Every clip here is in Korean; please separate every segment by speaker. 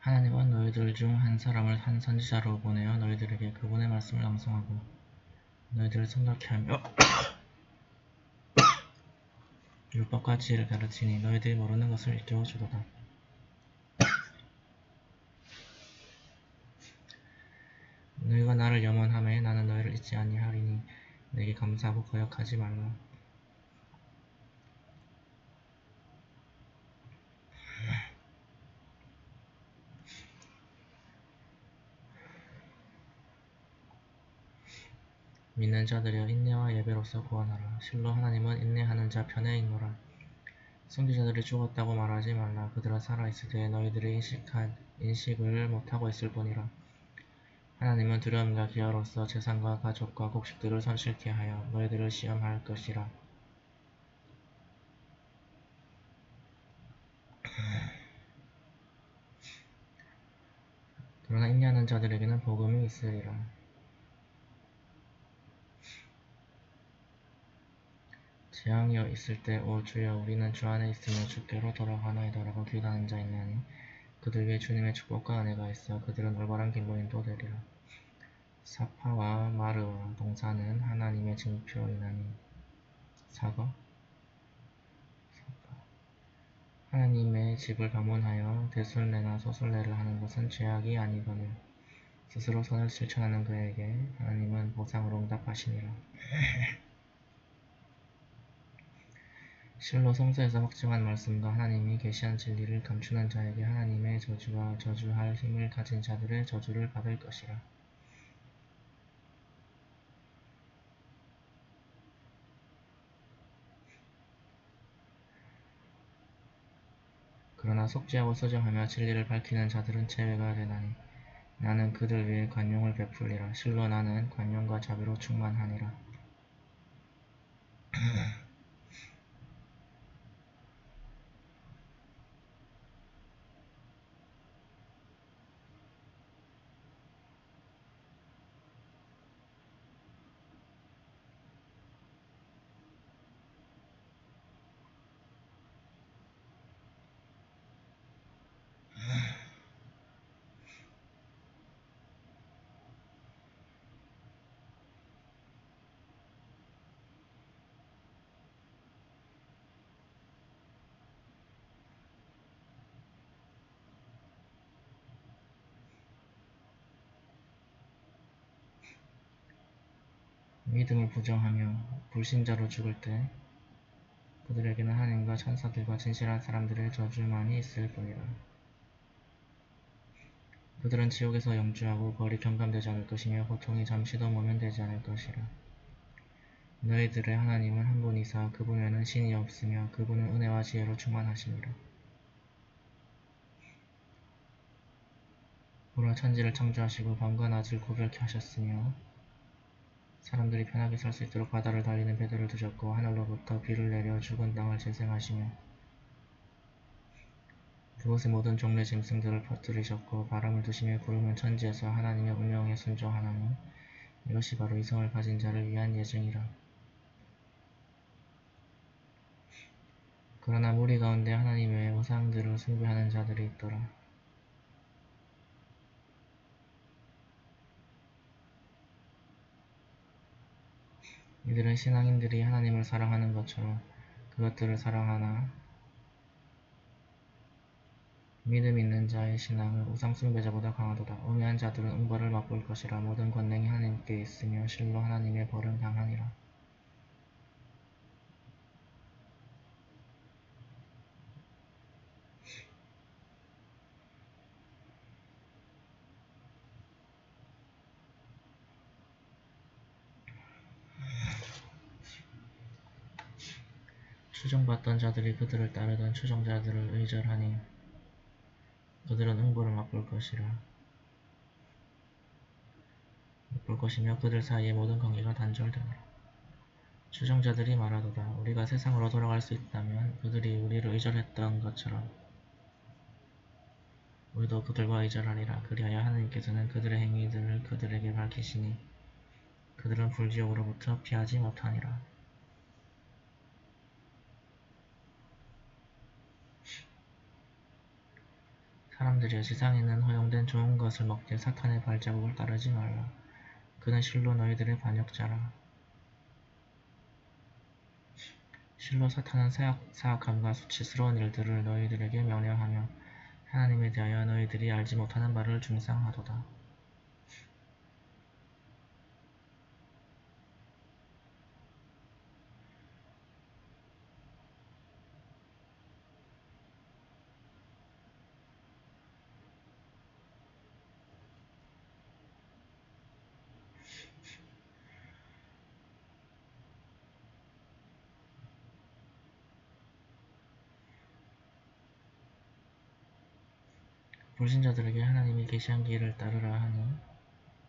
Speaker 1: 하나님은 너희들 중 한 사람을 한 선지자로 보내어 너희들에게 그분의 말씀을 낭송하고 너희들을 생각케 하며 율법과 지혜를 가르치니 너희들이 모르는 것을 일깨워 주도다. 너희가 나를 염원하매 나는 너희를 잊지 아니하리니 내게 감사하고 거역하지 말라. 믿는 자들이여 인내와 예배로서 구원하라. 실로 하나님은 인내하는 자 편에 있노라. 선지자들이 죽었다고 말하지 말라. 그들은 살아있을 때에 너희들이 인식을 못하고 있을 뿐이라. 하나님은 두려움과 기아로서 재산과 가족과 곡식들을 손실케 하여 너희들을 시험할 것이라. 그러나 인내하는 자들에게는 복음이 있으리라. 재앙이여 있을 때 오 주여 우리는 주 안에 있으며 주께로 돌아가나이다 라고 기도하는 자 있나니 그들 위에 주님의 축복과 은혜가 있어 그들은 올바른 길로 인도되리라. 사파와 마르와 동사는 하나님의 증표이나니 사과? 하나님의 집을 방문하여 대순례나 소순례를 하는 것은 죄악이 아니거늘 스스로 선을 실천하는 그에게 하나님은 보상으로 응답하시니라. 실로 성서에서 확증한 말씀과 하나님이 계시한 진리를 감추는 자에게 하나님의 저주와 저주할 힘을 가진 자들의 저주를 받을 것이라. 그러나 속죄하고 서정하며 진리를 밝히는 자들은 제외가 되나니 나는 그들 위해 관용을 베풀리라. 실로 나는 관용과 자비로 충만하니라. 믿음을 부정하며 불신자로 죽을 때 그들에게는 하나님과 천사들과 진실한 사람들의 저주만이 있을 뿐이라. 그들은 지옥에서 영주하고 벌이 경감되지 않을 것이며 고통이 잠시도 모면되지 않을 것이라. 너희들의 하나님은 한 분이사 그분 외에는 신이 없으며 그분은 은혜와 지혜로 충만하시니라. 보라 천지를 창조하시고 밤과 낮을 구별케 하셨으며 사람들이 편하게 살 수 있도록 바다를 달리는 배들을 두셨고 하늘로부터 비를 내려 죽은 땅을 재생하시며 그곳의 모든 종류의 짐승들을 퍼뜨리셨고 바람을 두시며 구름은 천지에서 하나님의 운명에 순종하나니 이것이 바로 이성을 가진 자를 위한 예증이라. 그러나 무리 가운데 하나님 외에 우상들을 숭배하는 자들이 있더라. 이들은 신앙인들이 하나님을 사랑하는 것처럼 그것들을 사랑하나 믿음 있는 자의 신앙은 우상 숭배자보다 강하도다. 우매한 자들은 응벌을 맛볼 것이라. 모든 권능이 하나님께 있으며 실로 하나님의 벌은 강하니라. 추종받던 자들이 그들을 따르던 추종자들을 의절하니 그들은 응벌을 맛볼 것이며 그들 사이의 모든 관계가 단절되노라. 추종자들이 말하도다. 우리가 세상으로 돌아갈 수 있다면 그들이 우리를 의절했던 것처럼 우리도 그들과 의절하리라. 그리하여 하나님께서는 그들의 행위들을 그들에게 밝히시니 그들은 불지옥으로부터 피하지 못하니라. 사람들이여 지상에 있는 허용된 좋은 것을 먹되 사탄의 발자국을 따르지 말라. 그는 실로 너희들의 반역자라. 실로 사탄은 사악함과 수치스러운 일들을 너희들에게 명령하며 하나님에 대하여 너희들이 알지 못하는 바를 중상하도다. 불신자들에게 하나님이 계시한 길을 따르라 하니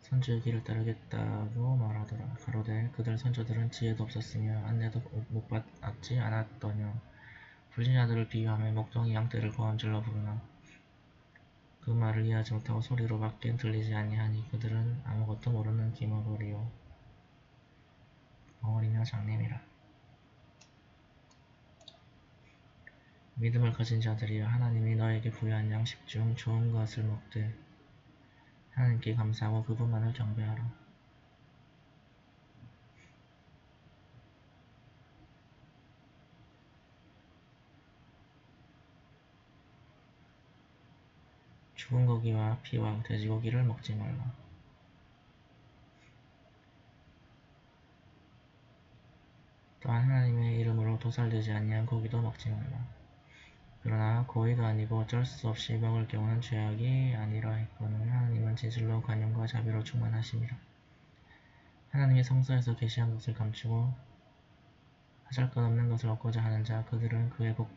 Speaker 1: 선지의 길을 따르겠다고 말하더라. 가로되 그들 선조들은 지혜도 없었으며 안내도 못 받지 않았더뇨. 불신자들을 비유하며 목동이 양떼를 고함질러 부르나 그 말을 이해하지 못하고 소리로밖에 들리지 아니하니 그들은 아무것도 모르는 기머거리요 벙어리며 장님이라. 믿음을 가진 자들이여 하나님이 너에게 부여한 양식 중 좋은 것을 먹되 하나님께 감사하고 그분만을 경배하라. 죽은 고기와 피와 돼지고기를 먹지 말라. 또한 하나님의 이름으로 도살되지 아니한 고기도 먹지 말라. 그러나 고의가 아니고 어쩔 수 없이 먹을 경우는 죄악이 아니라 했거늘 하나님은 진실로 관용과 자비로 충만하심이라. 하나님이 성소에서 계시한 것을 감추고 하잘것없는 것을 얻고자 하는 자 그들은 그의 복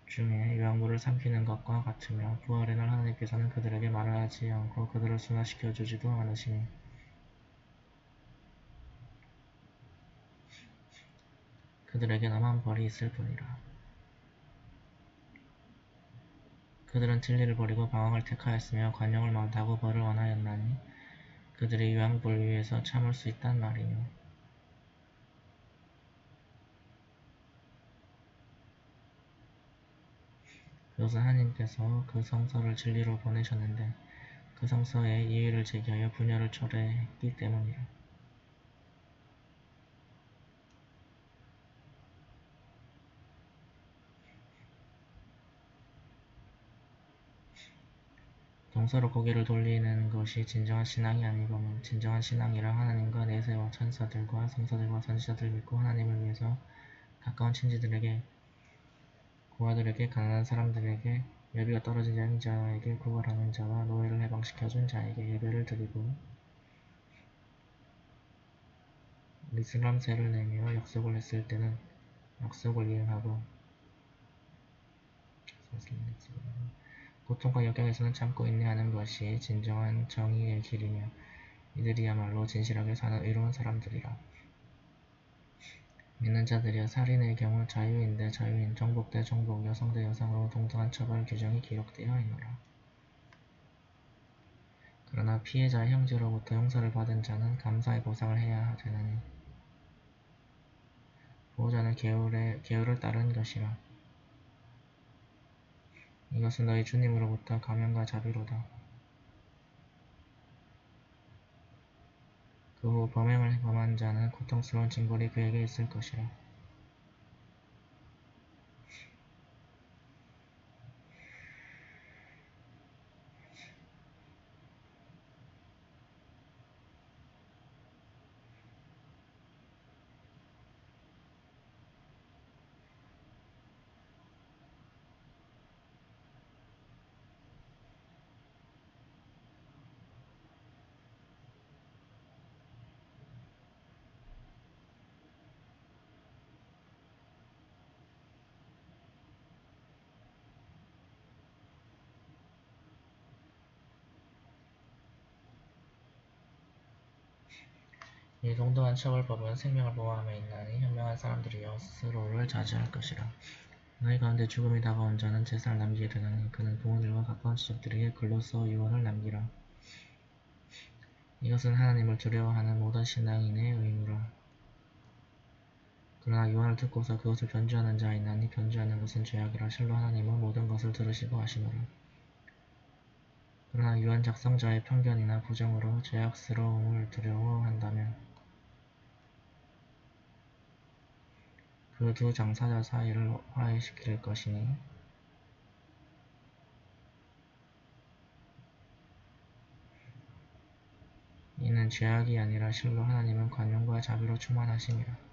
Speaker 1: 중에 유황물을 삼키는 것과 같으며 부활의 날 하나님께서는 그들에게 말을 하지 않고 그들을 순화시켜 주지도 않으시니 그들에게 남한 벌이 있을 뿐이라. 그들은 진리를 버리고 방황을 택하였으며 관용을 못하고 벌을 원하였나니 그들이 유황불 위에서 참을 수 있단 말이며 그것은 하나님께서 그 성서를 진리로 보내셨는데 그 성서에 이의를 제기하여 분열을 초래했기 때문이라. 동서로 고개를 돌리는 것이 진정한 신앙이 아니거늘 진정한 신앙이라 하나님과 내세와 천사들과 성서들과 선지자들 믿고 하나님을 위해서 가까운 친지들에게 고아들에게 가난한 사람들에게 여비가 떨어진 자에게 구걸하는 자와 노예를 해방시켜준 자에게 예배를 드리고 리슬람세를 내며 약속을 했을 때는 약속을 이행하고 고통과 역경에서는 참고 인내하는 것이 진정한 정의의 길이며 이들이야말로 진실하게 사는 의로운 사람들이라. 믿는 자들이여 살인의 경우 자유인 대 자유인, 정복 대 정복, 여성 대 여성으로 동등한 처벌 규정이 기록되어 있노라. 그러나 피해자의 형제로부터 용서를 받은 자는 감사의 보상을 해야 되나니 보호자는 계율을 따른 것이라. 이것은 너희 주님으로부터 가면과 자비로다. 그 후 범행을 범한 자는 고통스러운 징벌이 그에게 있을 것이라. 이 동등한 처벌법은 생명을 보호함에 있나니 현명한 사람들이여 스스로를 자제할 것이라. 너희 가운데 죽음이 다가온 자는 재산을 남기게 되나니 그는 부모들과 가까운 친척들에게 글로써 유언을 남기라. 이것은 하나님을 두려워하는 모든 신앙인의 의무라. 그러나 유언을 듣고서 그것을 변주하는 자 있나니 변주하는 것은 죄악이라. 실로 하나님은 모든 것을 들으시고 아시노라. 그러나 유언 작성자의 편견이나 부정으로 죄악스러움을 두려워한다면 그 두 당사자 사이를 화해시킬 것이니 이는 죄악이 아니라 실로 하나님은 관용과 자비로 충만하심이라.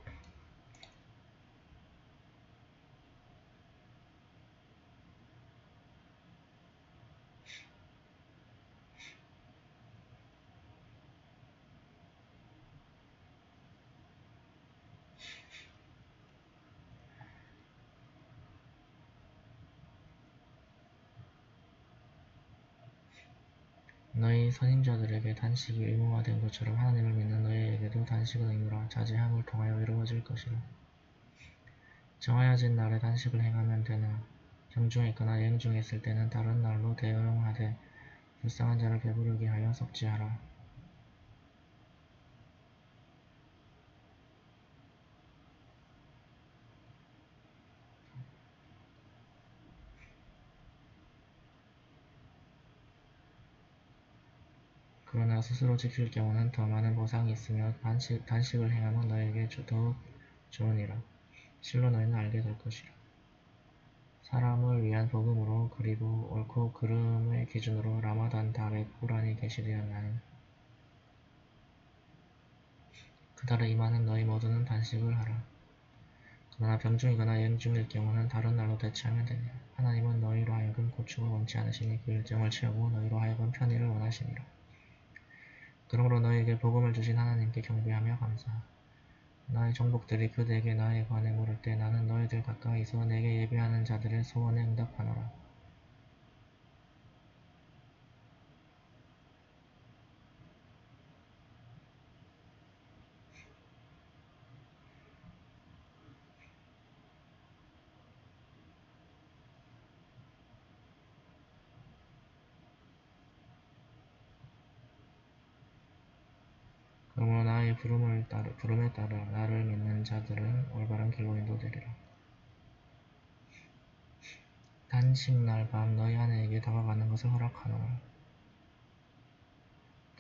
Speaker 1: 너희 선임자들에게 단식이 의무화된 것처럼 하나님을 믿는 너희에게도 단식은 의무라. 자제함을 통하여 이루어질 것이라. 정하여진 날에 단식을 행하면 되나 병중에 있거나 여행 중에 있을 때는 다른 날로 대용하되 불쌍한 자를 배부르게 하여 섭지하라. 그러나 스스로 지킬 경우는 더 많은 보상이 있으며 단식을 행하면 너희에게 더욱 좋으니라. 실로 너희는 알게 될 것이라. 사람을 위한 복음으로 그리고 옳고 그름의 기준으로 라마단 달에 꾸란이 계시되었나니 그 달에 임하는 너희 모두는 단식을 하라. 그러나 병중이거나 여행 중일 경우는 다른 날로 대체하면 되니라. 하나님은 너희로 하여금 고충을 원치 않으시니 그 일정을 채우고 너희로 하여금 편의를 원하시니라. 그러므로 너희에게 복음을 주신 하나님께 경배하며 감사하라. 나의 종복들이 그대에게 나에 관해 물을 때 나는 너희들 가까이서 내게 예배하는 자들의 소원에 응답하노라. 그러므로 나의 부름에 따라 나를 믿는 자들은 올바른 길로 인도되리라. 단식날 밤 너희 아내에게 다가가는 것을 허락하노라.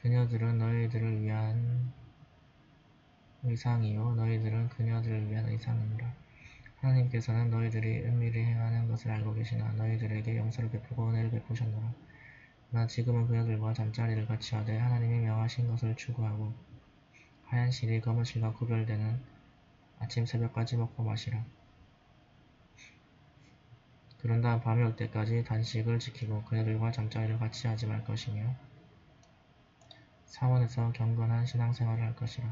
Speaker 1: 그녀들은 너희들을 위한 의상이요 너희들은 그녀들을 위한 의상이니라. 하나님께서는 너희들이 은밀히 행하는 것을 알고 계시나 너희들에게 용서를 베푸고 은혜를 베푸셨노라. 그러나 지금은 그녀들과 잠자리를 같이 하되 하나님이 명하신 것을 추구하고 하얀 실이 검은 실과 구별되는 아침 새벽까지 먹고 마시라. 그런 다음 밤이 올 때까지 단식을 지키고 그녀들과 잠자리를 같이 하지 말 것이며 사원에서 경건한 신앙생활을 할 것이라.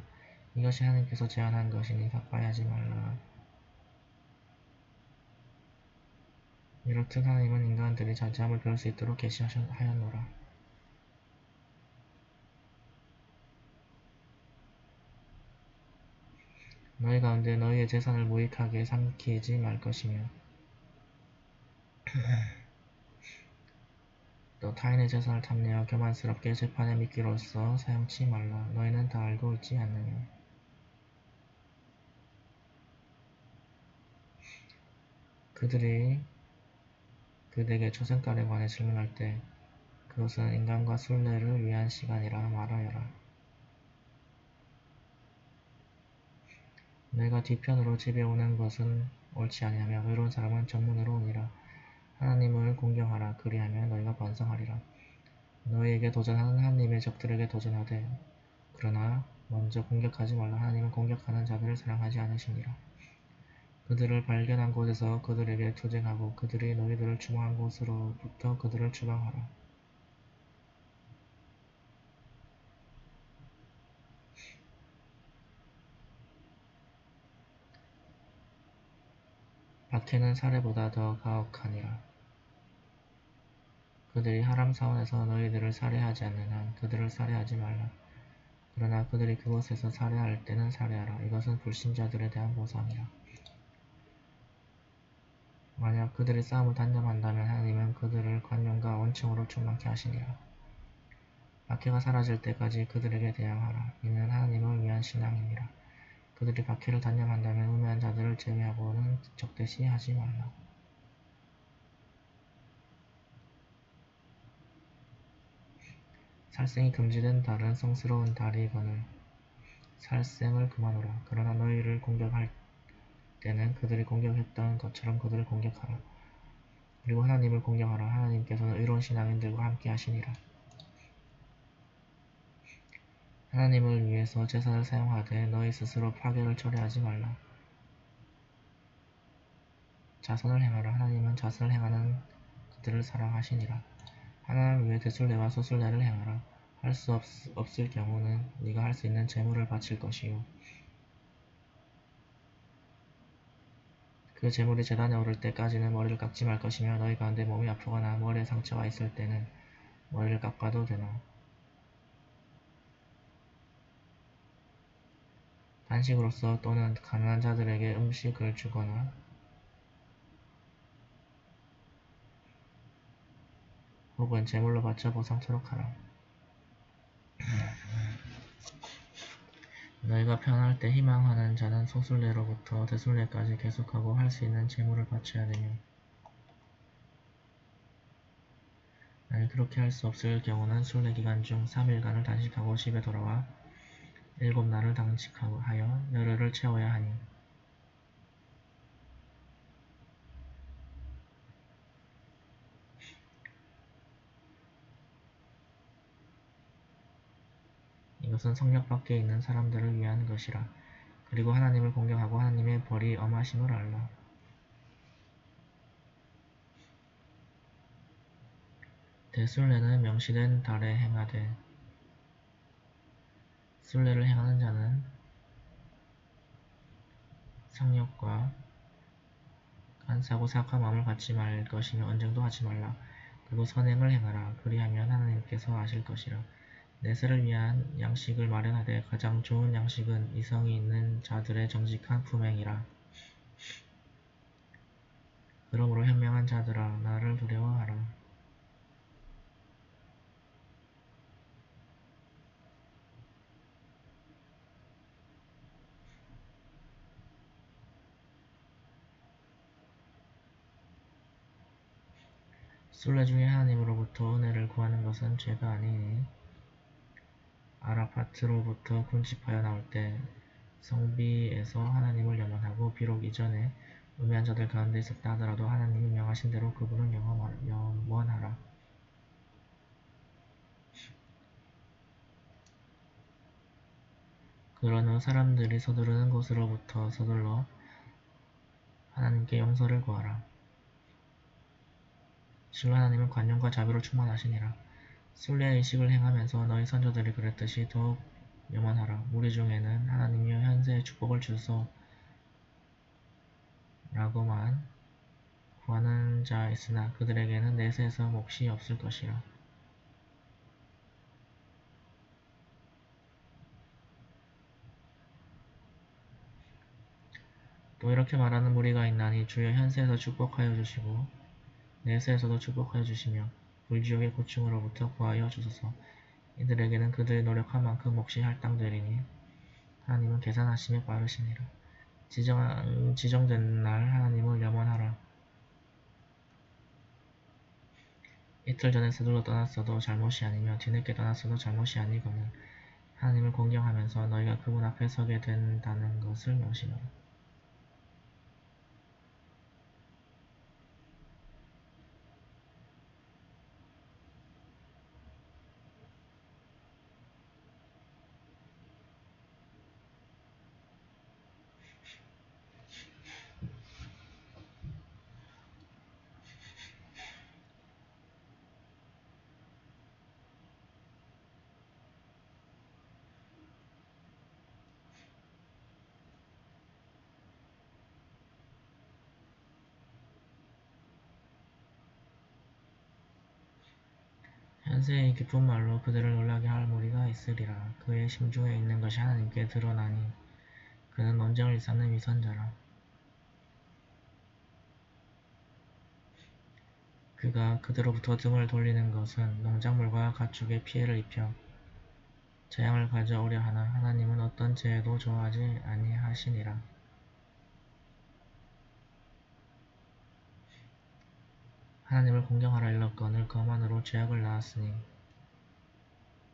Speaker 1: 이것이 하나님께서 제안한 것이니 가까이 하지 말라. 이렇듯 하나님은 인간들이 자제함을 배울 수 있도록 계시하였노라. 너희 가운데 너희의 재산을 무익하게 삼키지 말 것이며 또 타인의 재산을 탐내어 교만스럽게 재판의 미끼로서 사용치 말라. 너희는 다 알고 있지 않느냐. 그들이 그대에게 초생딸에 관해 질문할 때 그것은 인간과 순례를 위한 시간이라 말하여라. 너희가 뒤편으로 집에 오는 것은 옳지 아니하며 의로운 사람은 정문으로 오니라. 하나님을 공경하라. 그리하면 너희가 번성하리라. 너희에게 도전하는 하나님의 적들에게 도전하되 그러나 먼저 공격하지 말라. 하나님은 공격하는 자들을 사랑하지 않으시니라. 그들을 발견한 곳에서 그들에게 투쟁하고 그들이 너희들을 추방한 곳으로부터 그들을 추방하라. 박해는 살해보다 더 가혹하니라. 그들이 하람 사원에서 너희들을 살해하지 않는 한 그들을 살해하지 말라. 그러나 그들이 그곳에서 살해할 때는 살해하라. 이것은 불신자들에 대한 보상이라. 만약 그들이 싸움을 단념한다면 하나님은 그들을 관용과 원청으로 충만케 하시니라. 박해가 사라질 때까지 그들에게 대항하라. 이는 하나님을 위한 신앙이니라. 그들이 박해를 단념한다면 우매한 자들을 제외하고는 적대시 하지 말라. 살생이 금지된 달은 성스러운 달이거늘 살생을 그만하라. 그러나 너희를 공격할 때는 그들이 공격했던 것처럼 그들을 공격하라. 그리고 하나님을 공경하라. 하나님께서는 의로운 신앙인들과 함께 하시니라. 하나님을 위해서 제사를 사용하되 너희 스스로 파괴를 철회하지 말라. 자선을 행하라. 하나님은 자선을 행하는 그들을 사랑하시니라. 하나님을 위해 대술례와 소술례를 행하라. 할 수 없을 경우는 네가 할 수 있는 제물을 바칠 것이요 그 제물이 제단에 오를 때까지는 머리를 깎지 말 것이며 너희 가운데 몸이 아프거나 머리에 상처가 있을 때는 머리를 깎아도 되나. 단식으로서 또는 가난한 자들에게 음식을 주거나 혹은 제물로 바쳐 보상토록 하라. 너희가 편할 때 희망하는 자는 소술례로부터 대술례까지 계속하고 할 수 있는 제물을 바쳐야 되며 만일 그렇게 할 수 없을 경우는 순례 기간 중 3일간을 단식하고 집에 돌아와 7날을 단식하여 열흘을 채워야 하니 이것은 성역 밖에 있는 사람들을 위한 것이라. 그리고 하나님을 공경하고 하나님의 벌이 엄하심을 알라. 대순례는 명시된 달에 행하되 순례를 행하는 자는 상역과 간사하고 사악한 마음을 갖지 말 것이며 언쟁도 하지 말라. 그리고 선행을 행하라. 그리하면 하나님께서 아실 것이라. 내세를 위한 양식을 마련하되 가장 좋은 양식은 이성이 있는 자들의 정직한 품행이라. 그러므로 현명한 자들아 나를 두려워하라. 순례 중에 하나님으로부터 은혜를 구하는 것은 죄가 아니니 아라파트로부터 군집하여 나올 때 성비에서 하나님을 염원하고 비록 이전에 우매한 자들 가운데 있었다 하더라도 하나님이 명하신 대로 그분을 염원하라. 그런 후 사람들이 서두르는 곳으로부터 서둘러 하나님께 용서를 구하라. 실로 하나님은 관용과 자비로 충만하시니라. 순례 의식을 행하면서 너희 선조들이 그랬듯이 더욱 염원하라. 우리 중에는 하나님이여 현세의 축복을 주소 라고만 구하는 자 있으나 그들에게는 내세에서 몫이 없을 것이라. 또 이렇게 말하는 무리가 있나니 주여 현세에서 축복하여 주시고 내세에서도 축복하여 주시며 불지옥의 고충으로부터 구하여 주소서. 이들에게는 그들이 노력한 만큼 몫이 할당되리니 하나님은 계산하심에 빠르시니라. 지정된 날 하나님을 염원하라. 이틀 전에 서둘러 떠났어도 잘못이 아니며 뒤늦게 떠났어도 잘못이 아니거늘 하나님을 공경하면서 너희가 그분 앞에 서게 된다는 것을 명심하라. 현세의 기쁜 말로 그들을 놀라게 할 무리가 있으리라. 그의 심중에 있는 것이 하나님께 드러나니 그는 논쟁을 일삼는 위선자라. 그가 그들로부터 등을 돌리는 것은 농작물과 가축에 피해를 입혀 재앙을 가져오려 하나 하나님은 어떤 재해도 좋아하지 아니하시니라. 하나님을 공경하라 일렀거늘 거만으로 죄악을 낳았으니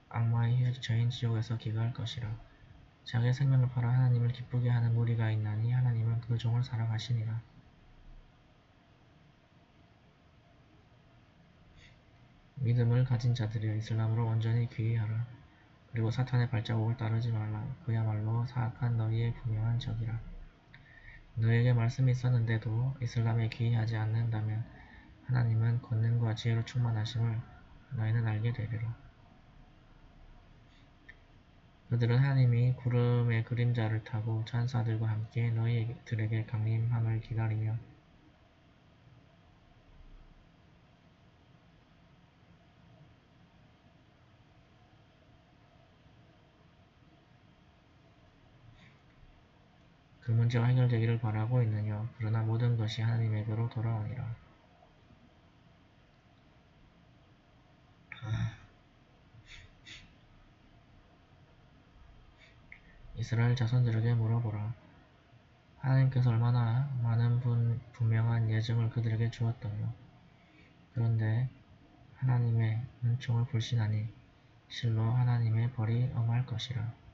Speaker 1: 악마의 휴식처인 지옥에서 기거할 것이라. 자기의 생명을 팔아 하나님을 기쁘게 하는 무리가 있나니 하나님은 그 종을 사랑하시니라. 믿음을 가진 자들이여 이슬람으로 온전히 귀의하라. 그리고 사탄의 발자국을 따르지 말라. 그야말로 사악한 너희의 분명한 적이라. 너희에게 말씀이 있었는데도 이슬람에 귀의하지 않는다면 하나님은 권능과 지혜로 충만하심을 너희는 알게 되리라. 그들은 하나님이 구름의 그림자를 타고 천사들과 함께 너희들에게 강림함을 기다리며 그 문제가 해결되기를 바라고 있느냐. 그러나 모든 것이 하나님에게로 돌아오니라. 이스라엘 자손들에게 물어보라. 하나님께서 얼마나 많은 분명한 예증을 그들에게 주었더냐. 그런데 하나님의 은총을 불신하니 실로 하나님의 벌이 엄할 것이라.